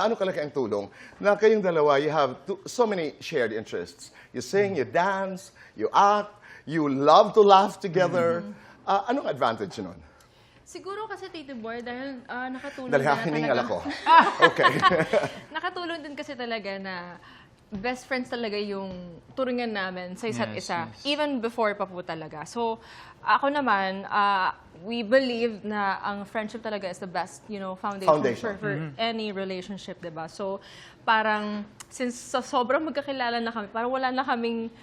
gaano kalaki ang tulong na kayong dalawa, you have so many shared interests. You sing, you dance, you act, you love to laugh together. Anong advantage nun? Siguro kasi, Tito Boy, dahil nakatulong Dahil na hiningal talaga. ako. Okay. Nakatulong din kasi talaga na best friends talaga yung turingan namin sa isa't isa. Even before pa po talaga. So, ako naman, we believe na ang friendship talaga is the best, foundation. For any relationship, diba? So, parang, since sobrang magkakilala na kami, parang wala na kaming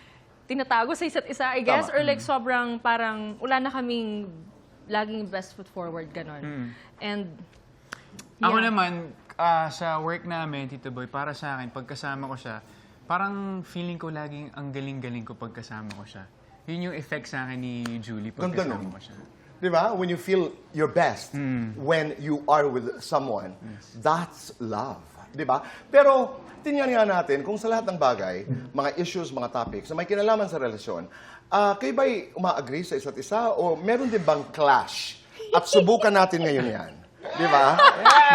tinatago sa isa't isa, I guess. Tama. Or like, sobrang parang, wala na kaming laging best foot forward, ganon. And, Ako naman, sa work namin, Tito Boy, para sa akin, pagkasama ko siya, parang feeling ko laging ang galing-galing ko pagkasama ko siya. Yun yung effect sa akin ni Julie pagkasama ko siya. Di ba? When you feel your best, when you are with someone, that's love. Di ba? Pero, tingnan nga natin kung sa lahat ng bagay, mga issues, mga topics na may kinalaman sa relasyon, kayo ba'y uma-agree sa isa't isa o meron din bang clash? At subukan natin ngayon yan. Di ba?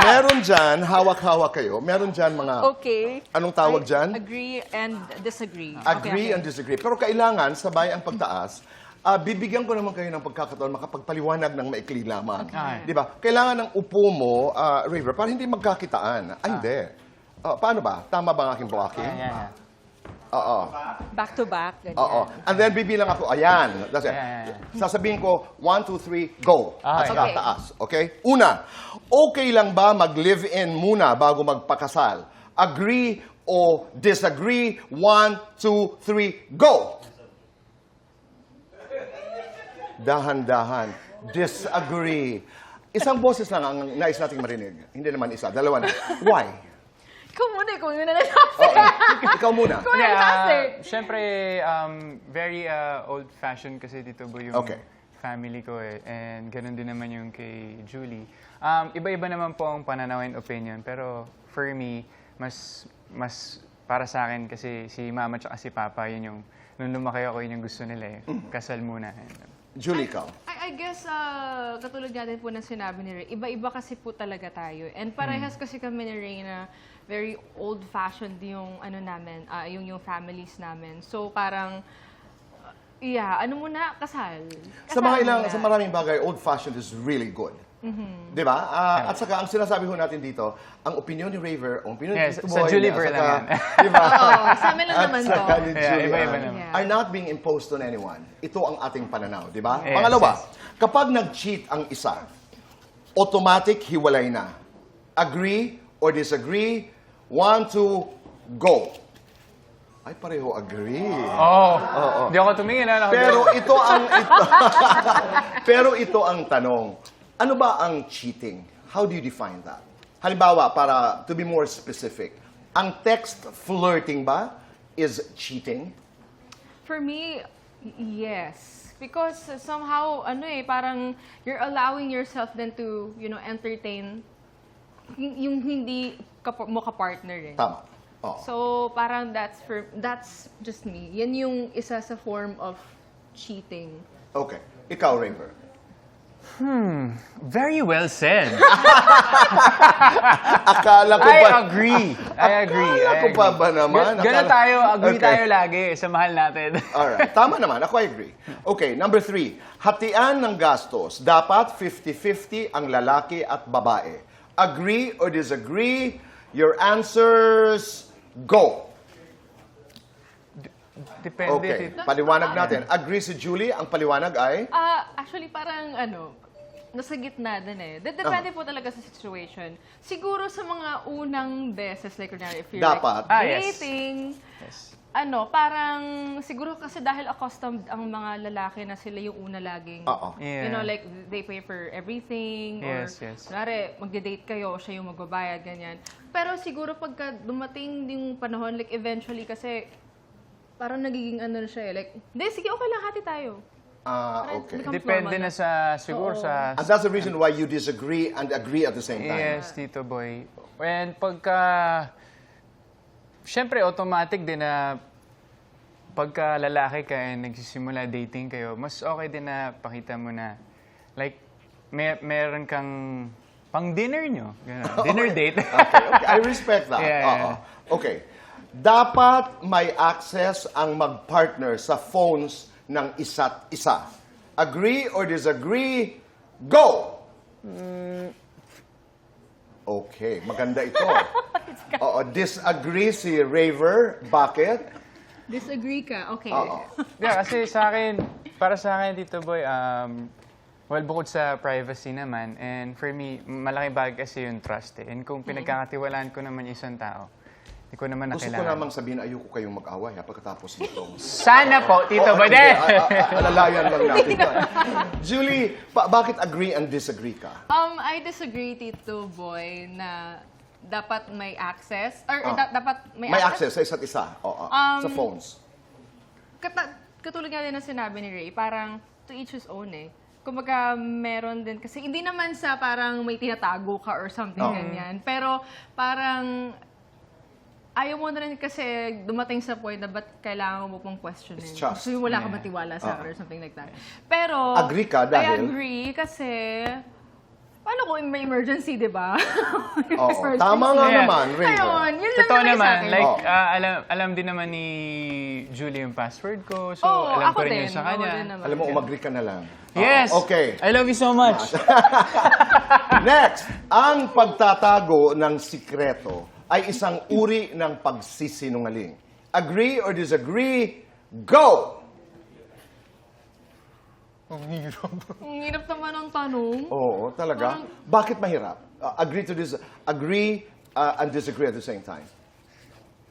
Meron dyan, hawak-hawak kayo. Meron dyan mga... okay. Anong tawag dyan? Agree and disagree. Agree and disagree. Pero kailangan, sabay ang pagtaas, bibigyan ko naman kayo ng pagkakataon makapagpaliwanag ng maikli lamang. Di ba? Kailangan ng upo mo, River, para hindi magkakitaan. Hindi. Paano ba? Tama ba ang aking blocking? Oo. Back to back. Ganyan. Oo. And then bibilang ako, ayan. That's it. Sasabihin ko, 1, 2, 3, go. At saka Okay. taas. Okay? Una, okay lang ba mag-live-in muna bago magpakasal? Agree o disagree? 1, 2, 3, go! Dahan-dahan. Disagree. Isang boses lang ang nais nating marinig. Hindi naman isa. Dalawa na. Why? Ikaw muna, ikaw yun na Ikaw muna. Siyempre, very old-fashioned kasi dito po yung family ko eh. And ganun din naman yung kay Julie. Iba-iba naman po ang pananaw and opinion. Pero for me, mas para sa akin kasi si mama at si papa, yun yung, nung lumaki ako, yun yung gusto nila eh. Kasal muna. Julie, ikaw. I guess, katulad nga din po ng sinabi ni Ray, iba-iba kasi po talaga tayo. And parehas kasi kami ni Ray na very old-fashioned yung ano namin, yung families namin. So parang, ano muna, kasal. Sa maraming bagay, old-fashioned is really good. Di ba? At saka, ang sinasabi ho natin dito, ang opinion ni Raver, ang opinion ni Tito Boy, sa Julie Ver lang yan. Di ba? Sa amin lang naman At saka to. ni Julie, iba-iba naman. are not being imposed on anyone. Ito ang ating pananaw, di ba? Pangalawa, kapag nag-cheat ang isa, automatic hiwalay na. Agree or disagree? 1, 2, go. Ay, pareho agree. Hindi ako tumingin. Pero ito ang tanong. Ano ba ang cheating? How do you define that? Halimbawa, para to be more specific, ang text flirting ba is cheating? For me, yes. Because somehow, parang you're allowing yourself then to, entertain yung hindi mo ka-partner eh. Tama. Oo. So, parang that's just me. Yan yung isa sa form of cheating. Okay. Ikaw, Raver. Very well said. Akala ko I ba? agree. Akala ko ba naman? Ganun tayo, agree tayo lagi sa mahal natin. Alright. Tama naman. Ako I agree. Okay, number 3. Hatian ng gastos. Dapat 50-50 ang lalaki at babae. Agree or disagree? Your answers, go. Depende. Okay, paliwanag natin. Agree si Julie, ang paliwanag ay? Actually, parang nasa gitna din eh. Depende po talaga sa situation. Siguro sa mga unang beses, like, if you're Dapat. dating, parang siguro kasi dahil accustomed ang mga lalaki na sila yung una laging, like, they pay for everything, or, kunwari, magde-date kayo, siya yung magbabayad, ganyan. Pero siguro pagka dumating yung panahon, like, eventually kasi, parang nagiging siya eh, like, hindi, sige, okay lang, hati tayo. Okay. Depende na siguro sa... And that's the reason why you disagree and agree at the same time. Yes, Tito Boy. And pagka... Siyempre, automatic din na pagka lalaki ka and nagsisimula dating kayo, mas okay din na pakita mo na, like, meron kang pang dinner nyo. Ganun. Dinner date. Okay, I respect that. Yeah, yeah. Oo. Okay. Dapat may access ang mag-partner sa phones ng isa't isa. Agree or disagree? Go! Okay, maganda ito. Oo, disagree si Raver. Bakit? Disagree ka? Okay. Oo. Yeah, kasi sa akin, para sa akin, Tito Boy, well, bukod sa privacy naman, and for me, malaking bagay kasi yung trust eh. And kung pinagkakatiwalaan ko naman yung isang tao, hindi ko naman na Gusto ko kailangan. namang sabihin, ayoko kayong mag-away pagkatapos nito. Sana po, Tito Boy. Hindi, alalayan lang natin. Julie, bakit agree and disagree ka? I disagree, Tito Boy, na dapat may access, or dapat may May access sa isa't isa. Oo, sa phones. Katulad nga din na sinabi ni Ray, parang to each his own eh. Kumbaga, meron din, kasi hindi naman sa parang may tinatago ka or something ganyan. Pero parang, ayaw mo na rin kasi dumating sa point na ba't kailangan mo pong questionin. It's trust. So, wala ka matiwala sa akin or something like that. Pero, Agree ka dahil? I agree kasi, paano kung may emergency, di ba? Oo, Emergency. tama nga Yeah. naman, Raver. Ayun, yun lang Totoo naman sa naman, akin. like, Oh. alam din naman ni Julie yung password ko, so Oo, alam ako ko rin din. yun sa Ako kanya. din naman. Alam mo, umagree ka na lang. Yes! Okay. I love you so much. Next, ang pagtatago ng sikreto ay isang uri ng pagsisinungaling. Agree or disagree? Go! Ang hirap naman ang tanong. Oo, talaga? Bakit mahirap? Agree and disagree at the same time.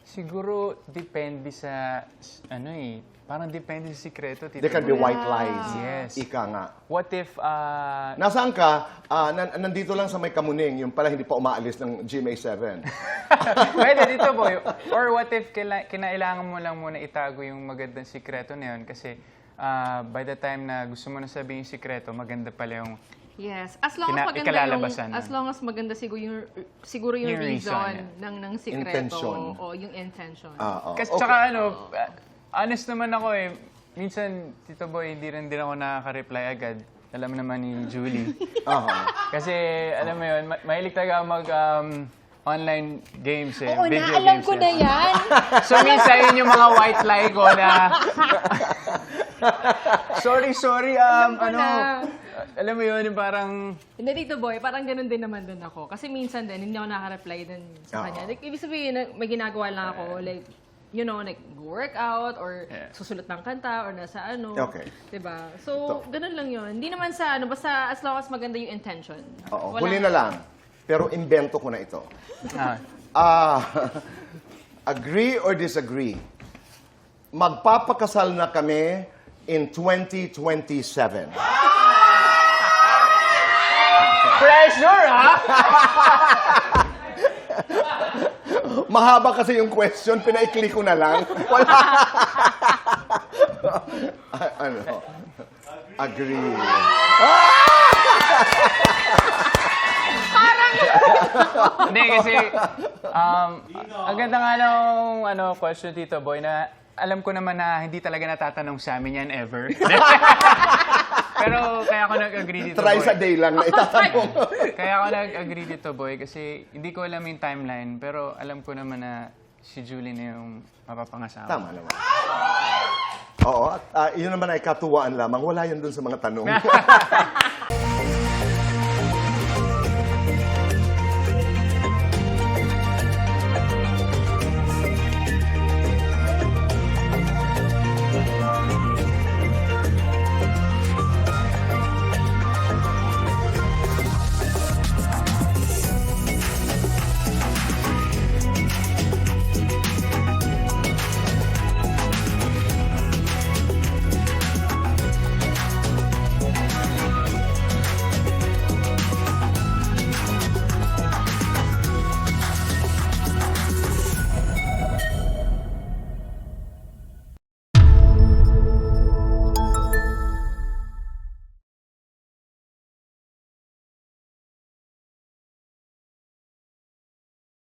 Siguro, depende sa, parang depende sa sikreto, Tito There can be Boy. white lies. Yes. Ika nga. What if, Nasaan ka? Nandito lang sa may Kamuning, yung pala hindi pa umaalis ng GMA7. pwede Tito Boy. Or what if kinailangan mo lang muna itago yung magandang sikreto na yun kasi by the time na gusto mo na sabihin yung sikreto, maganda pala yung Yes. As long as maganda ikalalabasan yung, as long as maganda siguro yung Yung reason reason, ng sikreto. Intention. O yung intention. Oo. Kasi Okay. tsaka honest naman ako eh. Minsan, Tito Boy, hindi rin ako nakaka-reply agad. Alam naman ni Julie. Aha. Kasi, alam mo yun, mahilig talaga ako mag online games eh. Oo na, video alam games ko eh. na yan. So, minsan yun yung mga white lie ko na... sorry, Alam ko na. alam mo yun, yung parang... Hindi, Tito Boy, parang ganun din naman din ako. Kasi minsan din, hindi ako nakaka-reply din sa kanya. Like, ibig sabihin, may ginagawa lang ako, like, like, workout, or susulat ng kanta, or nasa ano. Okay. Diba? So, ganun lang yun. Hindi naman sa basta as long as maganda yung intention. Oo. Wala- Huli na lang. Pero invento ko na ito. ah, Agree or disagree? Magpapakasal na kami in 2027. pressure, ha? Mahaba kasi yung question, pinaikli ko na lang. Wala. Ano? Agree. Hindi, kasi ang ganda nga ng question, Tito Boy, na alam ko naman na hindi talaga natatanong sa amin yan ever. Pero kaya ako nag-agree dito, Try Boy. sa day lang na itatanong. Kaya ako nag-agree dito, Boy, kasi hindi ko alam yung timeline, pero alam ko naman na si Julie na yung mapapangasawa. Tama naman. Oo, at yun naman ay katuwaan lamang. Wala yun dun sa mga tanong.